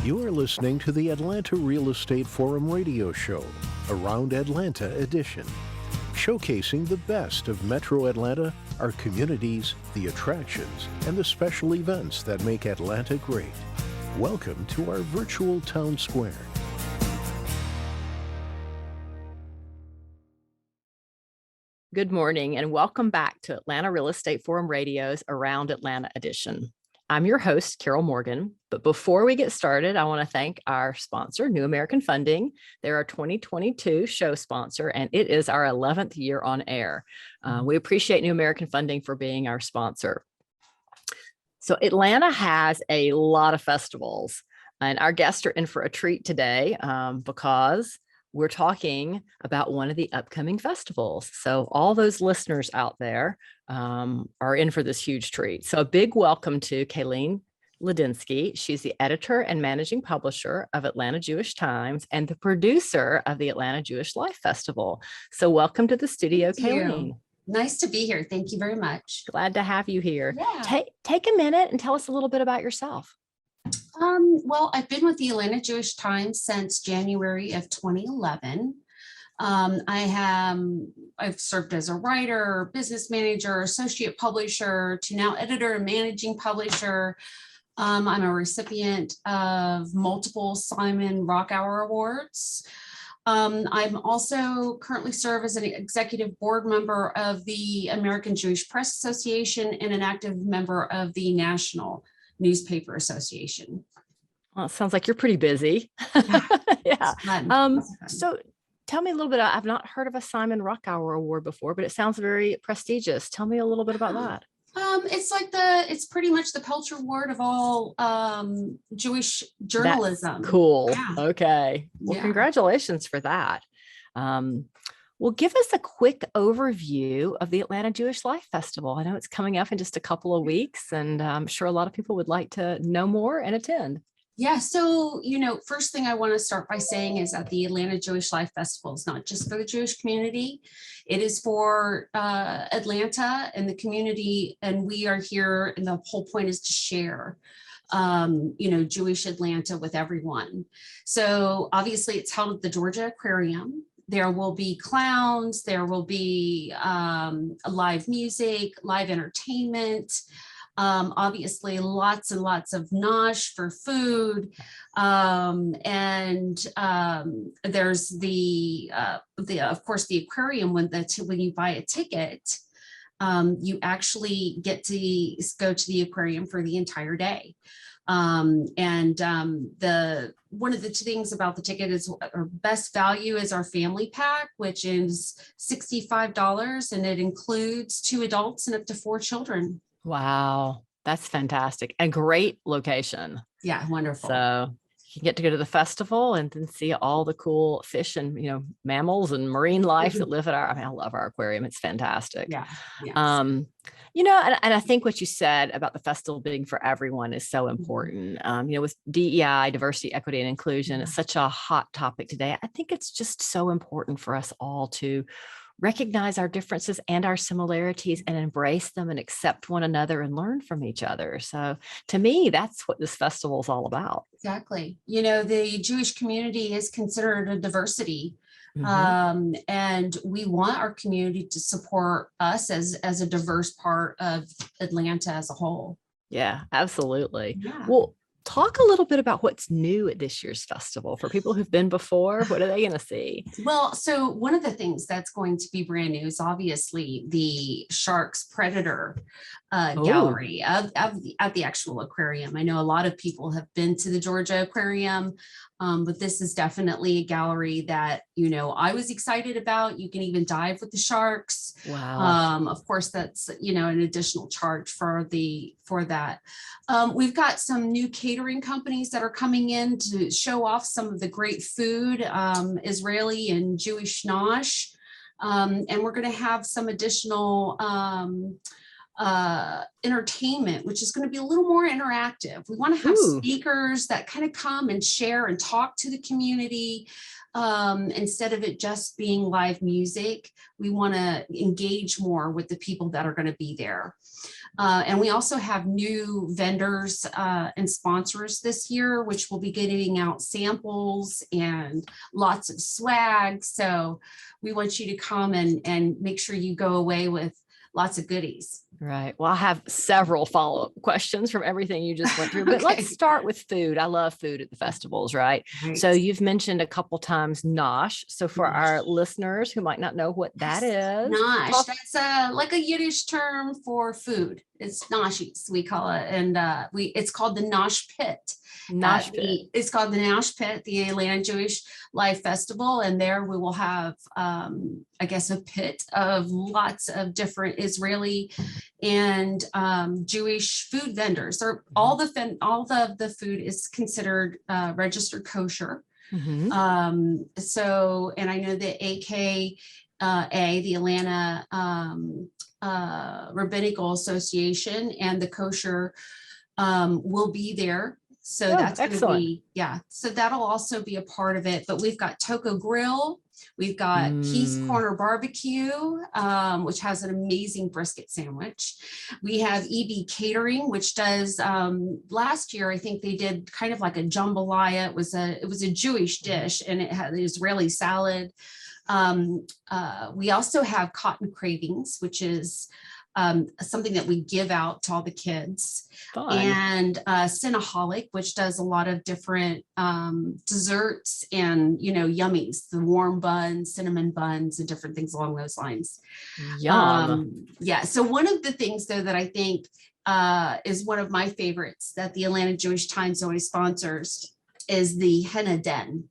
You are listening to the Atlanta Real Estate Forum radio show, Around Atlanta edition, showcasing the best of Metro Atlanta, our communities, the attractions, and the special events that make Atlanta great. Welcome to our virtual town square. Good morning and welcome back to Atlanta Real Estate Forum Radio's Around Atlanta edition. I'm your host, Carol Morgan, but before we get started, I want to thank our sponsor, New American Funding. They're our 2022 show sponsor, and it is our 11th year on air. We appreciate New American Funding for being our sponsor. So Atlanta has a lot of festivals, and our guests are in for a treat today because we're talking about one of the upcoming festivals. So all those listeners out there are in for this huge treat. So a big welcome to Kaylene Ladinsky. She's the editor and managing publisher of Atlanta Jewish Times and the producer of the Atlanta Jewish Life Festival. So welcome to the studio, Kaylene. Nice to be here. Thank you very much. Glad to have you here. Yeah. Take a minute and tell us a little bit about yourself. Well, I've been with the Atlanta Jewish Times since January of 2011. I've served as a writer, business manager, associate publisher, to now editor and managing publisher. I'm a recipient of multiple Simon Rockower awards. I'm also currently serve as an executive board member of the American Jewish Press Association and an active member of the National Newspaper Association. Well, it sounds like you're pretty busy. Yeah. So tell me a little bit. I've not heard of a Simon Rockower Award before, but it sounds very prestigious. Tell me a little bit about that. It's pretty much the Pelcher Award of all Jewish journalism. That's cool. Yeah. Okay. Well, Congratulations for that. Well, give us a quick overview of the Atlanta Jewish Life Festival. I know it's coming up in just a couple of weeks, and I'm sure a lot of people would like to know more and attend. Yeah, so, first thing I want to start by saying is that the Atlanta Jewish Life Festival is not just for the Jewish community. It is for Atlanta and the community, and we are here, and the whole point is to share Jewish Atlanta with everyone. So obviously it's held at the Georgia Aquarium. There will be clowns, there will be live music, live entertainment, obviously lots and lots of Nosh for food. There's of course, the aquarium. When you buy a ticket, you actually get to go to the aquarium for the entire day. One of the things about the ticket is our best value is our family pack, which is $65, and it includes 2 adults and up to 4 children. Wow, that's fantastic. A great location. Yeah, wonderful. So you get to go to the festival and then see all the cool fish and mammals and marine life that live at I love our aquarium. It's fantastic. Yeah. Yes. And I think what you said about the festival being for everyone is so important. With DEI, diversity, equity, and inclusion, it's such a hot topic today. I think it's just so important for us all to recognize our differences and our similarities and embrace them and accept one another and learn from each other. So to me, that's what this festival is all about. Exactly. The Jewish community is considered a diversity. Mm-hmm. And we want our community to support us as a diverse part of Atlanta as a whole. Yeah, absolutely. Yeah. Well, talk a little bit about what's new at this year's festival. For people who've been before, what are they going to see? Well, so one of the things that's going to be brand new is obviously the Sharks Predator gallery at the actual aquarium. I know a lot of people have been to the Georgia Aquarium, but this is definitely a gallery that, I was excited about. You can even dive with the sharks. Wow. Of course, that's, an additional charge for that. We've got some new catering companies that are coming in to show off some of the great food, Israeli and Jewish Nosh. And we're going to have some additional entertainment, which is going to be a little more interactive. We want to have speakers that kind of come and share and talk to the community. Instead of it just being live music, we want to engage more with the people that are going to be there. And we also have new vendors and sponsors this year, which will be giving out samples and lots of swag. So we want you to come and make sure you go away with lots of goodies. Right. Well, I have several follow-up questions from everything you just went through, but Okay. let's start with food. I love food at the festivals, right? Right. So you've mentioned a couple times Nosh. So for Nosh. our listeners who might not know what that is, Nosh, that's like a Yiddish term for food. It's noshies, we call it. And it's called the Nosh Pit. Nosh Pit. It's called the Nosh Pit, the Atlanta Jewish Life Festival. And there we will have, I guess, a pit of lots of different Israeli and Jewish food vendors. All the food is considered registered kosher. So, and I know the AKA, the Atlanta Rabbinical Association and the kosher will be there. So that's going to be, so that'll also be a part of it. But we've got Toco Grill, we've got Keith's Corner Barbecue, which has an amazing brisket sandwich. We have EB Catering, which does, last year, I think they did kind of like a jambalaya. It was a Jewish dish, and it had Israeli salad. We also have Cotton Cravings, which is something that we give out to all the kids. Fun. And Cinnaholic, which does a lot of different desserts and, yummies, the warm buns, cinnamon buns, and different things along those lines. Yum. So one of the things, though, that I think is one of my favorites that the Atlanta Jewish Times always sponsors is the henna den.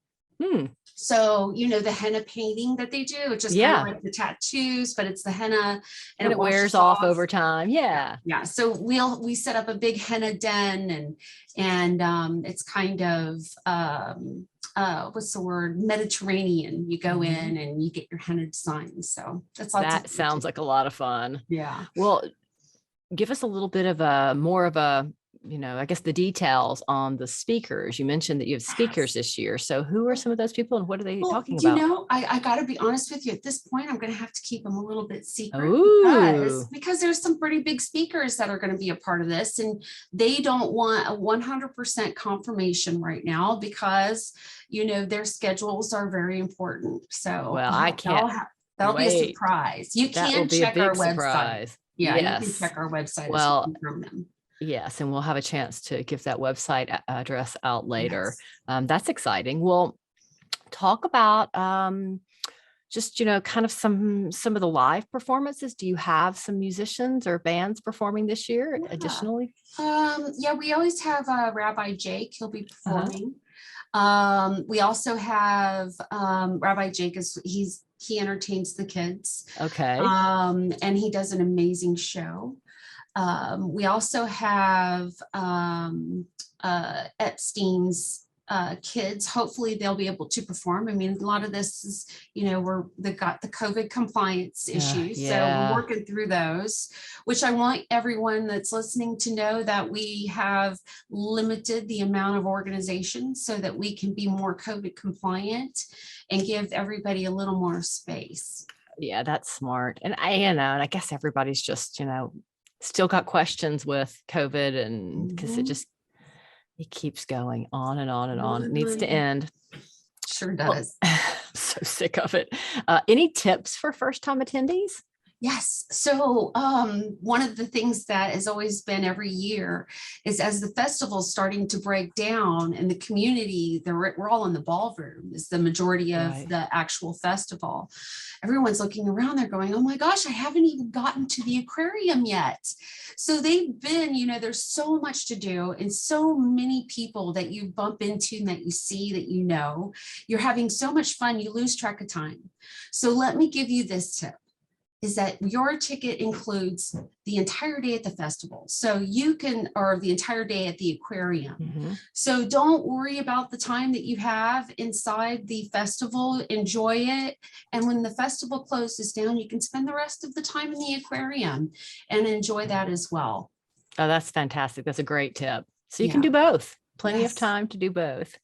So, the henna painting that they do, it's just kind of like the tattoos, but it's the henna and it wears off over time. Yeah. So we set up a big henna den and it's kind of, what's the word? Mediterranean. You go in and you get your henna designs. So that sounds like a lot of fun. Yeah. Well, give us a little bit of more of a, I guess the details on the speakers. You mentioned that you have speakers this year. So who are some of those people and what are they talking about? I got to be honest with you. At this point, I'm going to have to keep them a little bit secret because there's some pretty big speakers that are going to be a part of this, and they don't want a 100% confirmation right now because, their schedules are very important. So I can't. That'll be a surprise. You can check our website. Yeah, you can check our website. Well, confirm them. Yes, and we'll have a chance to give that website address out later. Yes. That's exciting. We'll talk about just, kind of some of the live performances. Do you have some musicians or bands performing this year additionally? We always have Rabbi Jake. He'll be performing. We also have Rabbi Jake he entertains the kids. Okay. And he does an amazing show. We also have Epstein's kids. Hopefully they'll be able to perform. I mean, a lot of this is, they've got the COVID compliance issues. So we're working through those, which I want everyone that's listening to know that we have limited the amount of organizations so that we can be more COVID compliant and give everybody a little more space. Yeah, that's smart. And I guess everybody's just, still got questions with COVID and because it keeps going on and on and on. It needs to end. Sure does. Well, so sick of it. Any tips for first-time attendees? Yes. So one of the things that has always been every year is as the festival's starting to break down and the community, we're all in the ballroom is the majority of the actual festival. Everyone's looking around, they're going, oh my gosh, I haven't even gotten to the aquarium yet. So they've been, there's so much to do and so many people that you bump into and that you see that you're having so much fun, you lose track of time. So let me give you this tip. Is that your ticket includes the entire day at the festival. So or the entire day at the aquarium. So don't worry about the time that you have inside the festival, enjoy it. And when the festival closes down, you can spend the rest of the time in the aquarium and enjoy that as well. Oh, that's fantastic. That's a great tip. So you can do both, plenty of time to do both.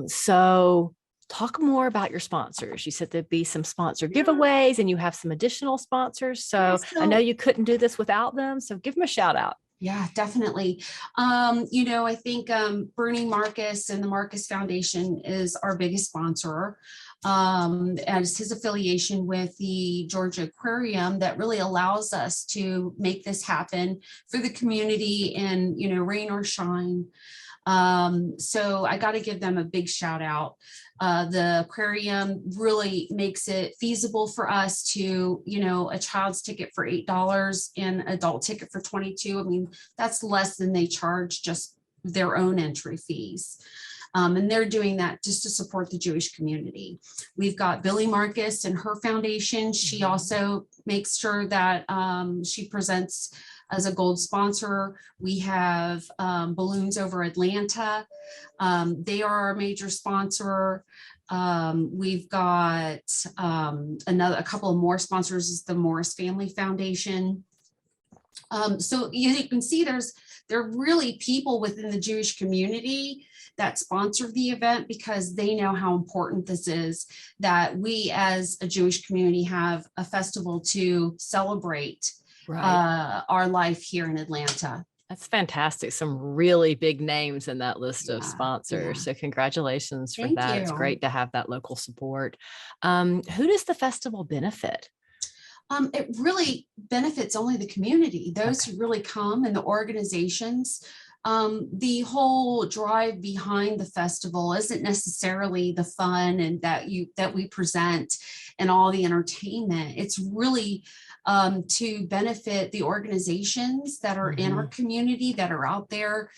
So talk more about your sponsors. You said there'd be some sponsor Yeah. giveaways and you have some additional sponsors. So I know you couldn't do this without them. So give them a shout out. Yeah, definitely. I think Bernie Marcus and the Marcus Foundation is our biggest sponsor. As his affiliation with the Georgia Aquarium that really allows us to make this happen for the community and, rain or shine. So I got to give them a big shout out. The aquarium really makes it feasible for us to, a child's ticket for $8 and adult ticket for $22. I mean, that's less than they charge just their own entry fees. And they're doing that just to support the Jewish community. We've got Billy Marcus and her foundation. She also makes sure that she presents as a gold sponsor. We have Balloons Over Atlanta. They are our major sponsor. We've got a couple of more sponsors is the Morris Family Foundation. So you can see there are really people within the Jewish community that sponsor the event because they know how important this is, that we as a Jewish community have a festival to celebrate our life here in Atlanta. That's fantastic. Some really big names in that list of sponsors. So congratulations for that. It's great to have that local support. Who does the festival benefit? It really benefits only the community, those who really come, and the organizations. The whole drive behind the festival isn't necessarily the fun and that we present and all the entertainment. It's really to benefit the organizations that are in our community, that are out there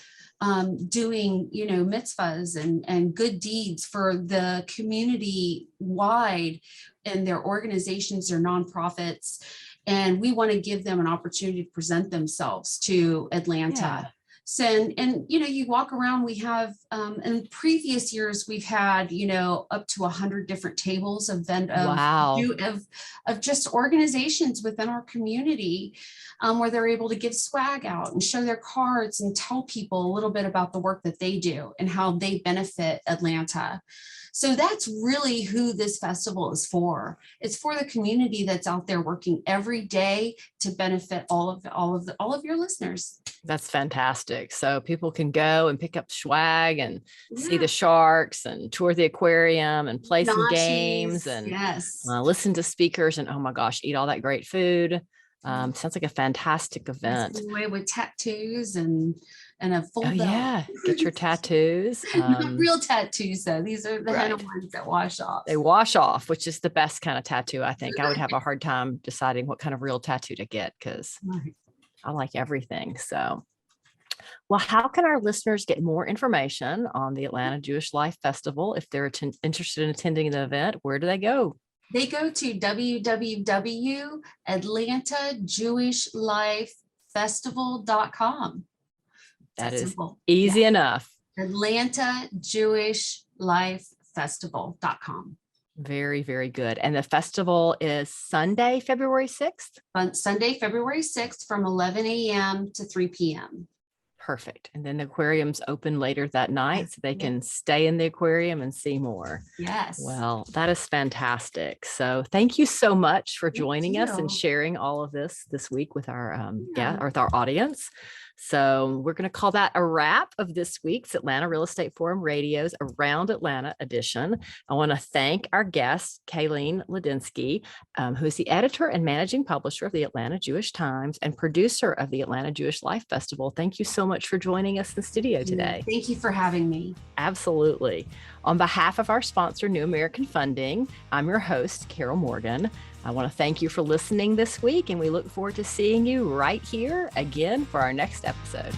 doing, mitzvahs and good deeds for the community wide, and their organizations, their nonprofits. And we want to give them an opportunity to present themselves to Atlanta. Yeah. So, and you walk around, we have, in previous years, we've had, up to 100 different tables of just organizations within our community where they're able to give swag out and show their cards and tell people a little bit about the work that they do and how they benefit Atlanta. So that's really who this festival is for. It's for the community that's out there working every day to benefit all of your listeners. That's fantastic. So people can go and pick up swag and see the sharks and tour the aquarium and play some games and listen to speakers and, oh my gosh, eat all that great food. Sounds like a fantastic event. Away with tattoos and a full belt. Yeah, get your tattoos. Not real tattoos though. These are the kind of ones that wash off. They wash off, which is the best kind of tattoo. I think I would have a hard time deciding what kind of real tattoo to get because I like everything. So, well, how can our listeners get more information on the Atlanta Jewish Life Festival if they're interested in attending the event? Where do they go? They go to www.atlantajewishLifefestival.com. That is easy enough. AtlantaJewishLifeFestival.com. Very, very good. And the festival is Sunday, February 6th? On Sunday, February 6th from 11 a.m. to 3 p.m. Perfect. And then the aquarium's open later that night so they can stay in the aquarium and see more. Yes. Well, that is fantastic. So thank you so much for joining us and sharing all of this week with our with our audience. So we're going to call that a wrap of this week's Atlanta Real Estate Forum Radio's Around Atlanta edition. I want to thank our guest, Kaylene Ladinsky, who is the editor and managing publisher of the Atlanta Jewish Times and producer of the Atlanta Jewish Life Festival. Thank you so much for joining us in the studio today. Thank you for having me. Absolutely. On behalf of our sponsor, New American Funding, I'm your host, Carol Morgan. I want to thank you for listening this week, and we look forward to seeing you right here again for our next episode.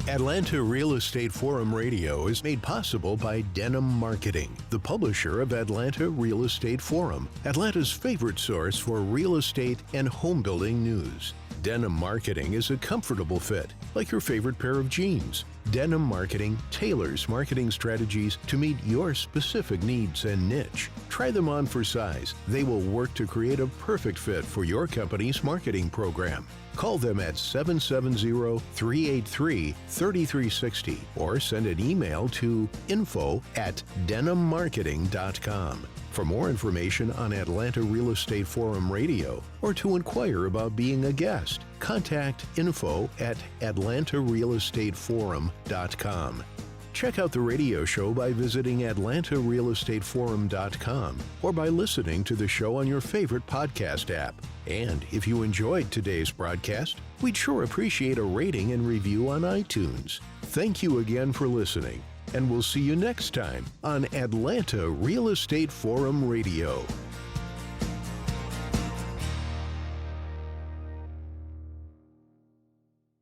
Atlanta Real Estate Forum Radio is made possible by Denim Marketing, the publisher of Atlanta Real Estate Forum, Atlanta's favorite source for real estate and home building news. Denim Marketing is a comfortable fit. like your favorite pair of jeans. Denim Marketing tailors marketing strategies to meet your specific needs and niche. Try them on for size. They will work to create a perfect fit for your company's marketing program. Call them at 770-383-3360 or send an email to info@denimmarketing.com. For more information on Atlanta Real Estate Forum Radio or to inquire about being a guest, contact info@atlantarealestateforum.com. Check out the radio show by visiting atlantarealestateforum.com or by listening to the show on your favorite podcast app. And if you enjoyed today's broadcast, we'd sure appreciate a rating and review on iTunes. Thank you again for listening, and we'll see you next time on Atlanta Real Estate Forum Radio.